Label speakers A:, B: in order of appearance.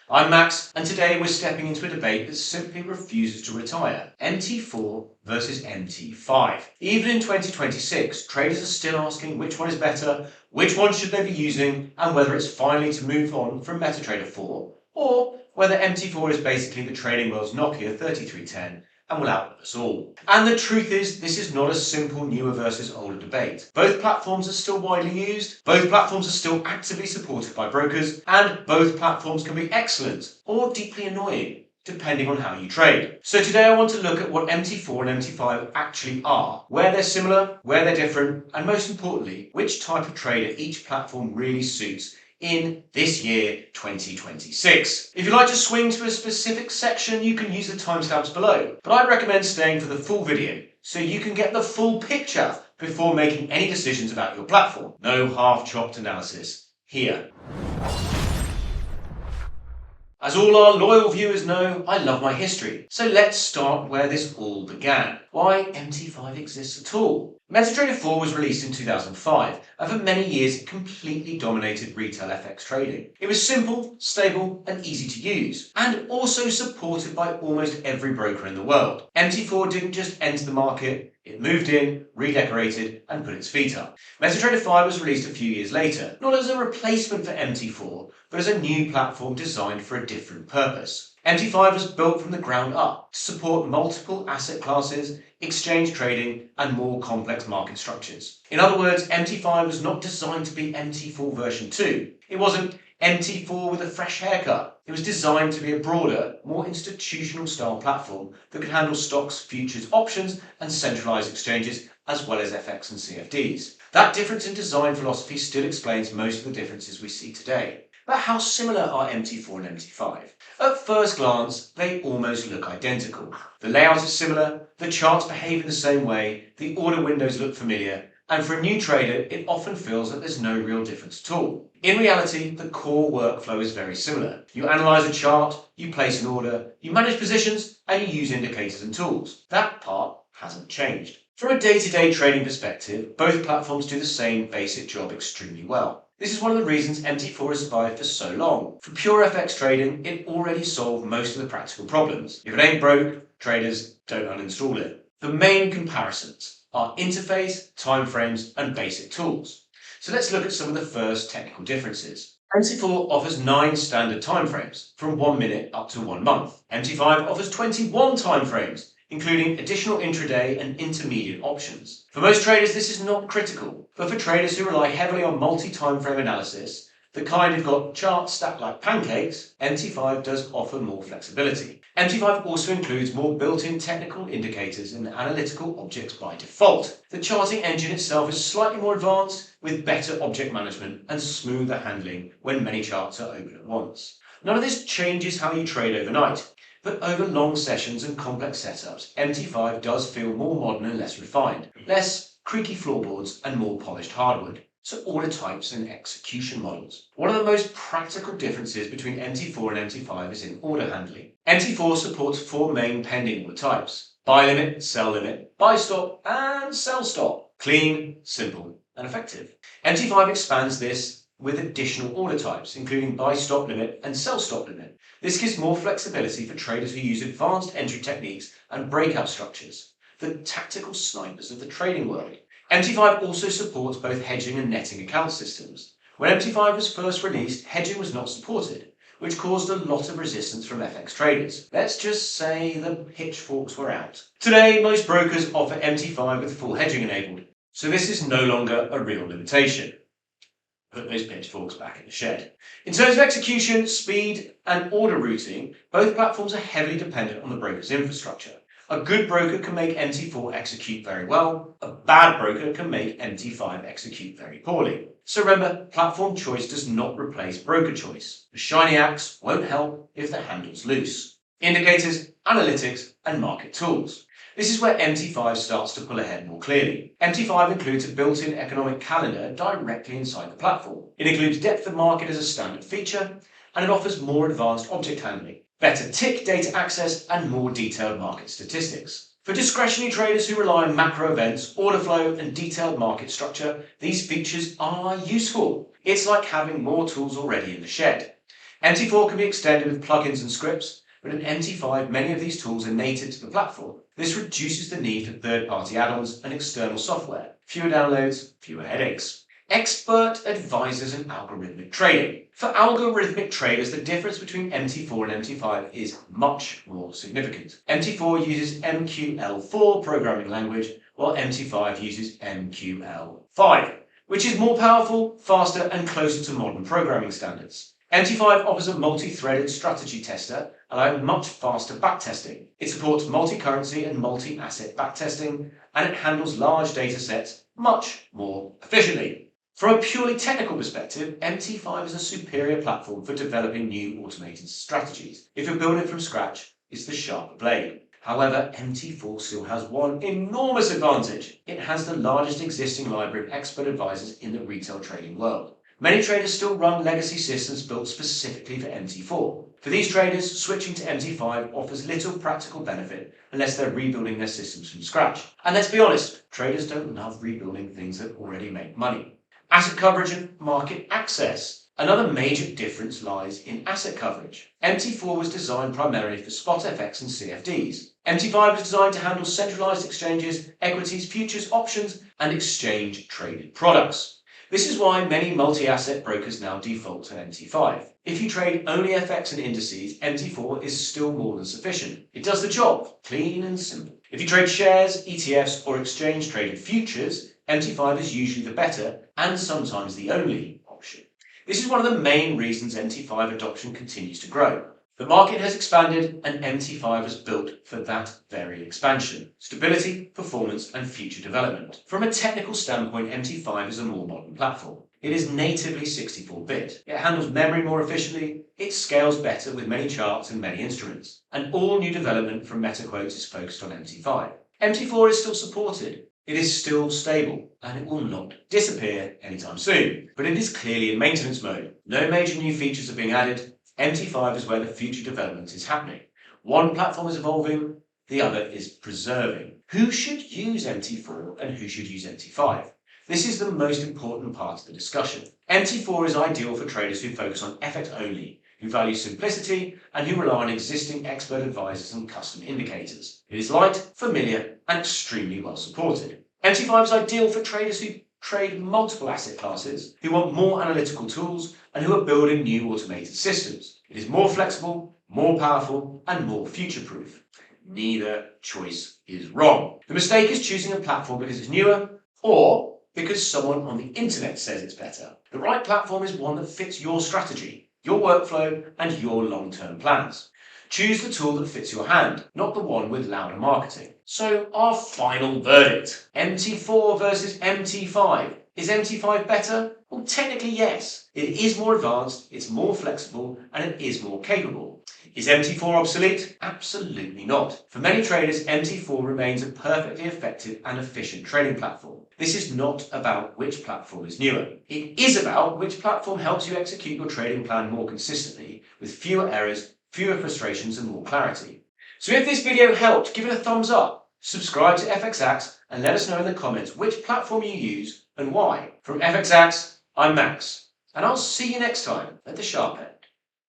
A: I'm Max, and today we're stepping into a debate that simply refuses to retire. MT4 versus MT5. Even in 2026, traders are still asking which one is better, which one should they be using, and whether it's finally to move on from MetaTrader 4, or whether MT4 is basically the trading world's Nokia 3310 and will outlive us all. And the truth is, this is not a simple newer versus older debate. Both platforms are still widely used, both platforms are still actively supported by brokers, and both platforms can be excellent or deeply annoying, depending on how you trade. So today I want to look at what MT4 and MT5 actually are, where they're similar, where they're different, and most importantly, which type of trader each platform really suits in this year 2026. If you'd like to swing to a specific section, you can use the timestamps below, but I'd recommend staying for the full video so you can get the full picture before making any decisions about your platform. No half-chopped analysis here. As all our loyal viewers know, I love my history. So let's start where this all began. Why MT5 exists at all. MetaTrader 4 was released in 2005, and for many years it completely dominated retail FX trading. It was simple, stable, and easy to use, and also supported by almost every broker in the world. MT4 didn't just enter the market, it moved in, redecorated, and put its feet up. MetaTrader 5 was released a few years later, not as a replacement for MT4, but as a new platform designed for a different purpose. MT5 was built from the ground up to support multiple asset classes, exchange trading, and more complex market structures. In other words, MT5 was not designed to be MT4 version 2. It wasn't MT4 with a fresh haircut. It was designed to be a broader, more institutional style platform that could handle stocks, futures, options, and centralized exchanges, as well as FX and CFDs. That difference in design philosophy still explains most of the differences we see today. But how similar are MT4 and MT5? At first glance, they almost look identical. The layout is similar, the charts behave in the same way, the order windows look familiar, and for a new trader, it often feels that there's no real difference at all. In reality, the core workflow is very similar. You analyze a chart, you place an order, you manage positions, and you use indicators and tools. That part hasn't changed. From a day-to-day trading perspective, both platforms do the same basic job extremely well. This is one of the reasons MT4 has survived for so long. For pure FX trading, it already solved most of the practical problems. If it ain't broke, traders don't uninstall it. The main comparisons are interface, timeframes, and basic tools. So let's look at some of the first technical differences. MT4 offers 9 standard timeframes, from 1 minute up to 1 month. MT5 offers 21 timeframes, including additional intraday and intermediate options. For most traders, this is not critical, but for traders who rely heavily on multi-timeframe analysis, the kind who've got charts stacked like pancakes, MT5 does offer more flexibility. MT5 also includes more built-in technical indicators and analytical objects by default. The charting engine itself is slightly more advanced, with better object management and smoother handling when many charts are open at once. None of this changes how you trade overnight. But over long sessions and complex setups, MT5 does feel more modern and less refined, less creaky floorboards and more polished hardwood. So order types and execution models. One of the most practical differences between MT4 and MT5 is in order handling. MT4 supports 4 main pending order types: buy limit, sell limit, buy stop, and sell stop. Clean, simple, and effective. MT5 expands this with additional order types, including buy stop limit and sell stop limit. This gives more flexibility for traders who use advanced entry techniques and breakout structures, the tactical snipers of the trading world. MT5 also supports both hedging and netting account systems. When MT5 was first released, hedging was not supported, which caused a lot of resistance from FX traders. Let's just say the pitchforks were out. Today, most brokers offer MT5 with full hedging enabled, so this is no longer a real limitation. Put those pitchforks back in the shed. In terms of execution, speed, and order routing, both platforms are heavily dependent on the broker's infrastructure. A good broker can make MT4 execute very well. A bad broker can make MT5 execute very poorly. So remember, platform choice does not replace broker choice. The shiny axe won't help if the handle's loose. Indicators, analytics, and market tools. This is where MT5 starts to pull ahead more clearly. MT5 includes a built-in economic calendar directly inside the platform. It includes depth of market as a standard feature, and it offers more advanced object handling, better tick data access, and more detailed market statistics. For discretionary traders who rely on macro events, order flow, and detailed market structure, these features are useful. It's like having more tools already in the shed. MT4 can be extended with plugins and scripts, but in MT5 many of these tools are native to the platform. This reduces the need for third-party add-ons and external software. Fewer downloads, fewer headaches. Expert advisors and algorithmic trading. For algorithmic traders, the difference between MT4 and MT5 is much more significant. MT4 uses MQL4 programming language, while MT5 uses MQL5, which is more powerful, faster, and closer to modern programming standards. MT5 offers a multi-threaded strategy tester, allowing much faster backtesting. It supports multi-currency and multi-asset backtesting, and it handles large data sets much more efficiently. From a purely technical perspective, MT5 is a superior platform for developing new automated strategies. If you're building from scratch, it's the sharper blade. However, MT4 still has one enormous advantage. It has the largest existing library of expert advisors in the retail trading world. Many traders still run legacy systems built specifically for MT4. For these traders, switching to MT5 offers little practical benefit unless they're rebuilding their systems from scratch. And let's be honest, traders don't love rebuilding things that already make money. Asset coverage and market access. Another major difference lies in asset coverage. MT4 was designed primarily for spot FX and CFDs. MT5 was designed to handle centralized exchanges, equities, futures, options, and exchange-traded products. This is why many multi-asset brokers now default to MT5. If you trade only FX and indices, MT4 is still more than sufficient. It does the job, clean and simple. If you trade shares, ETFs, or exchange-traded futures, MT5 is usually the better and sometimes the only option. This is one of the main reasons MT5 adoption continues to grow. The market has expanded and MT5 was built for that very expansion. Stability, performance, and future development. From a technical standpoint, MT5 is a more modern platform. It is natively 64-bit. It handles memory more efficiently, it scales better with many charts and many instruments. And all new development from MetaQuotes is focused on MT5. MT4 is still supported. It is still stable, and it will not disappear anytime soon. But it is clearly in maintenance mode. No major new features are being added. MT5 is where the future development is happening. One platform is evolving, the other is preserving. Who should use MT4 and who should use MT5? This is the most important part of the discussion. MT4 is ideal for traders who focus on FX only, who value simplicity, and who rely on existing expert advisors and custom indicators. It is light, familiar, and extremely well supported. MT5 is ideal for traders who trade multiple asset classes, who want more analytical tools, and who are building new automated systems. It is more flexible, more powerful, and more future-proof. Neither choice is wrong. The mistake is choosing a platform because it's newer, or because someone on the internet says it's better. The right platform is one that fits your strategy, your workflow, and your long-term plans. Choose the tool that fits your hand, not the one with louder marketing. So our final verdict. MT4 versus MT5. Is MT5 better? Well, technically yes. It is more advanced, it's more flexible, and it is more capable. Is MT4 obsolete? Absolutely not. For many traders, MT4 remains a perfectly effective and efficient trading platform. This is not about which platform is newer. It is about which platform helps you execute your trading plan more consistently, with fewer errors, fewer frustrations, and more clarity. So if this video helped, give it a thumbs up, subscribe to FXAX, and let us know in the comments which platform you use and why. From FXAX, I'm Max, and I'll see you next time at the sharp end.